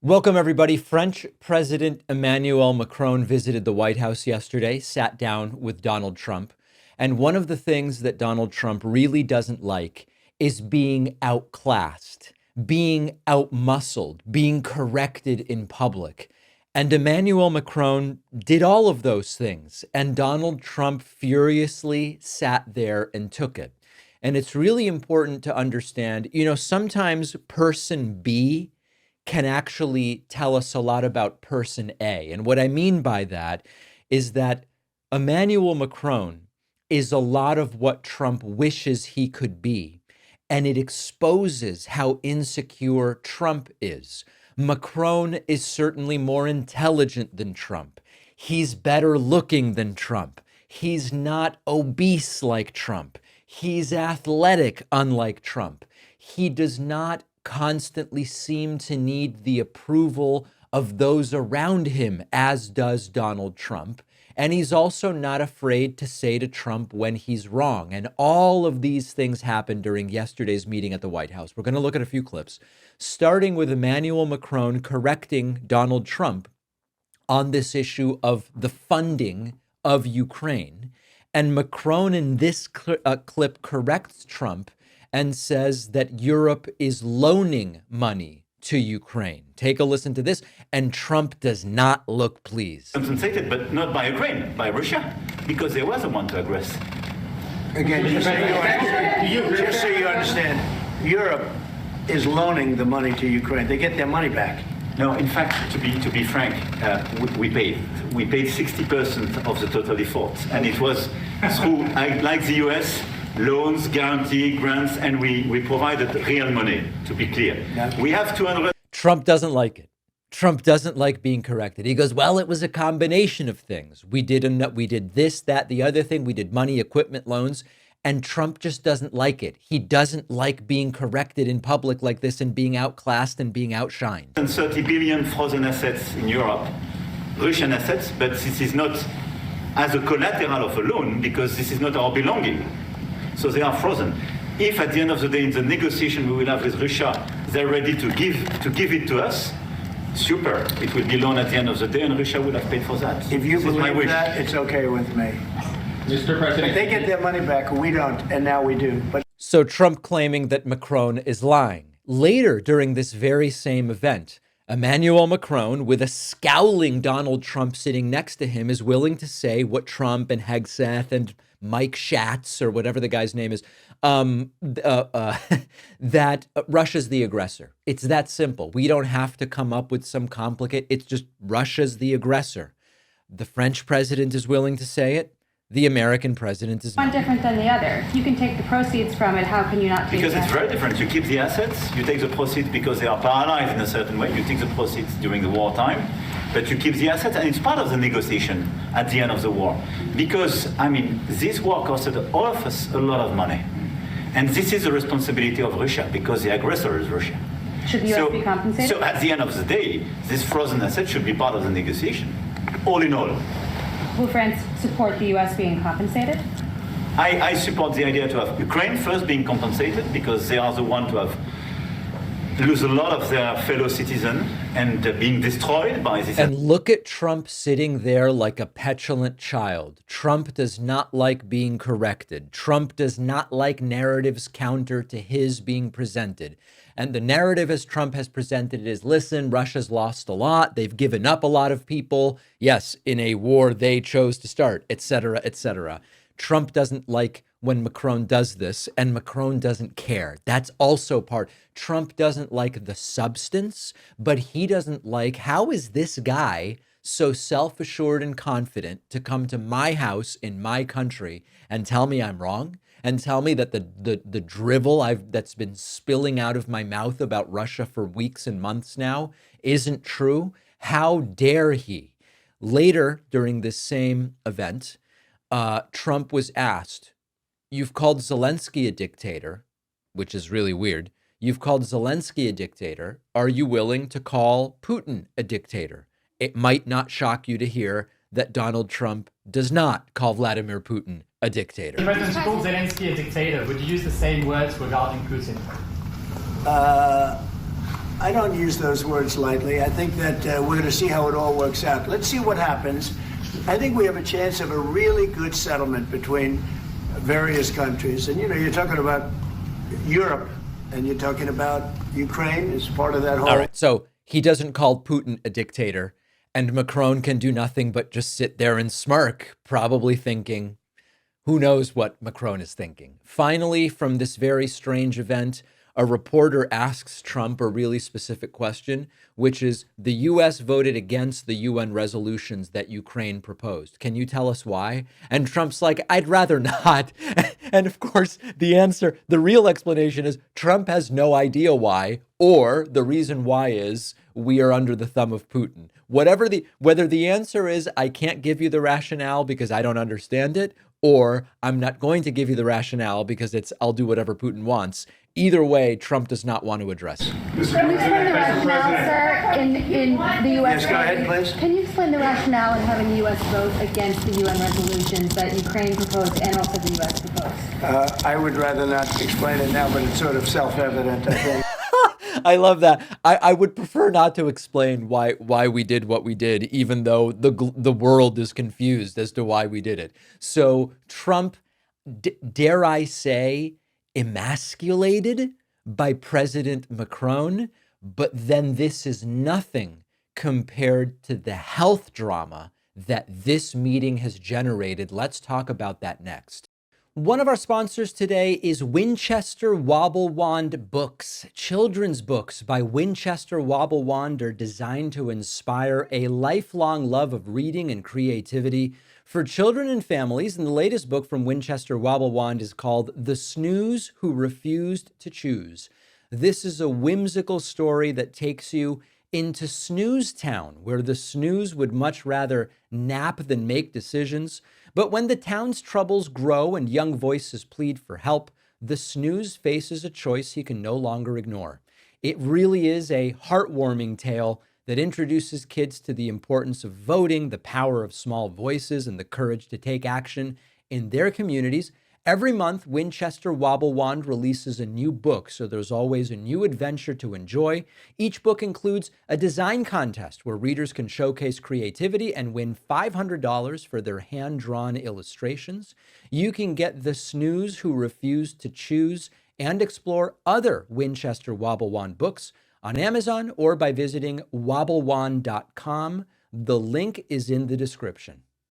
Welcome, everybody. French President Emmanuel Macron visited the White House yesterday, sat down with Donald Trump. And one of the things that Donald Trump really doesn't like is being outclassed, being outmuscled, being corrected in public. And Emmanuel Macron did all of those things. And Donald Trump furiously sat there and took it. And it's really important to understand, sometimes person B can actually tell us a lot about person A. And what I mean by that is that Emmanuel Macron is a lot of what Trump wishes he could be. And it exposes how insecure Trump is. Macron is certainly more intelligent than Trump. He's better looking than Trump. He's not obese like Trump. He's athletic, unlike Trump. He does not constantly seem to need the approval of those around him, as does Donald Trump. And he's also not afraid to say to Trump when he's wrong. And all of these things happened during yesterday's meeting at the White House. We're going to look at a few clips, starting with Emmanuel Macron correcting Donald Trump on this issue of the funding of Ukraine. And Macron in this clip corrects Trump and says that Europe is loaning money to Ukraine. Take a listen to this, and Trump does not look pleased. Compensated, but not by Ukraine, by Russia, because they were the one to aggress. Again, just so you understand, Europe is loaning the money to Ukraine. They get their money back. No, in fact, to be frank, we paid 60% of the total effort, and it was through, like the US, loans, guarantee, grants, and we provided real money, to be clear. We have 200. Trump doesn't like it. Trump doesn't like being corrected. He goes, well, it was a combination of things. We did this, that, the other thing. We did money, equipment, loans. And Trump just doesn't like it. He doesn't like being corrected in public like this and being outclassed and being outshined. 30 billion frozen assets in Europe, Russian assets, but this is not as a collateral of a loan because this is not our belonging. So they are frozen. If at the end of the day in the negotiation we will have with Russia, they're ready to give it to us, super. It will be loan at the end of the day and Russia will have paid for that. If you believe that, it's okay with me. Mr. President, but they get their money back, we don't, and now we do. But so Trump claiming that Macron is lying. Later during this very same event, Emmanuel Macron, with a scowling Donald Trump sitting next to him, is willing to say what Trump and Hegseth and Mike Schatz, or whatever the guy's name is, that Russia's the aggressor. It's that simple. We don't have to come up with some complicated, it's just Russia's the aggressor. The French president is willing to say it. The American president is one not. different than the other. You can take the proceeds from it. How can you not take Because that? it's very different. You keep the assets, you take the proceeds because they are paralyzed in a certain way. You take the proceeds during the wartime, but you keep the assets, and it's part of the negotiation at the end of the war. Because, this war costed all of us a lot of money. And this is the responsibility of Russia, because the aggressor is Russia. Should the U.S. be compensated? So at the end of the day, this frozen asset should be part of the negotiation, all in all. Will France support the U.S. being compensated? I support the idea to have Ukraine first being compensated because they are the one to have lose a lot of their fellow citizens and being destroyed by this. And look at Trump sitting there like a petulant child. Trump does not like being corrected. Trump does not like narratives counter to his being presented. And the narrative as Trump has presented it is, listen, Russia's lost a lot. They've given up a lot of people. Yes, in a war they chose to start, etc., etc. Trump doesn't like when Macron does this, and Macron doesn't care. That's also part. Trump doesn't like the substance, but he doesn't like, how is this guy so self-assured and confident to come to my house in my country and tell me I'm wrong? And tell me that the drivel that's been spilling out of my mouth about Russia for weeks and months now isn't true? How dare he? Later, during this same event, Trump was asked, you've called Zelensky a dictator, which is really weird. You've called Zelensky a dictator. Are you willing to call Putin a dictator? It might not shock you to hear that Donald Trump does not call Vladimir Putin a dictator. If President called Zelensky a dictator, would you use the same words regarding Putin? I don't use those words lightly. I think that we're going to see how it all works out. Let's see what happens. I think we have a chance of a really good settlement between various countries. And, you're talking about Europe and you're talking about Ukraine as part of that whole. All right. So he doesn't call Putin a dictator, and Macron can do nothing but just sit there and smirk, probably thinking, who knows what Macron is thinking. Finally, from this very strange event, a reporter asks Trump a really specific question, which is, the U.S. voted against the UN resolutions that Ukraine proposed. Can you tell us why? And Trump's like, I'd rather not. And of course, the real explanation is Trump has no idea why, or the reason why is we are under the thumb of Putin. Whether the answer is, I can't give you the rationale because I don't understand it, or I'm not going to give you the rationale because I'll do whatever Putin wants. Either way, Trump does not want to address it. Can you explain the rationale, sir, in the U.S.? Yes, go ahead, please. Can you explain the rationale in having the U.S. vote against the UN resolutions that Ukraine proposed and also the U.S. proposed? I would rather not explain it now, but it's sort of self-evident, I think. I love that. I would prefer not to explain why we did what we did, even though the world is confused as to why we did it. So Trump, dare I say, emasculated by President Macron, but then this is nothing compared to the health drama that this meeting has generated. Let's talk about that next. One of our sponsors today is Winchester Wobble Wand Books. Children's books by Winchester Wobble Wand are designed to inspire a lifelong love of reading and creativity for children and families. And the latest book from Winchester Wobble Wand is called The Snooze Who Refused to Choose. This is a whimsical story that takes you into Snooze Town, where the snooze would much rather nap than make decisions. But when the town's troubles grow and young voices plead for help, the snooze faces a choice he can no longer ignore. It really is a heartwarming tale that introduces kids to the importance of voting, the power of small voices, and the courage to take action in their communities. Every month, Winchester Wobble Wand releases a new book, so there's always a new adventure to enjoy. Each book includes a design contest where readers can showcase creativity and win $500 for their hand-drawn illustrations. You can get The Snooze Who Refused to Choose and explore other Winchester Wobble Wand books on Amazon or by visiting wobblewand.com. The link is in the description.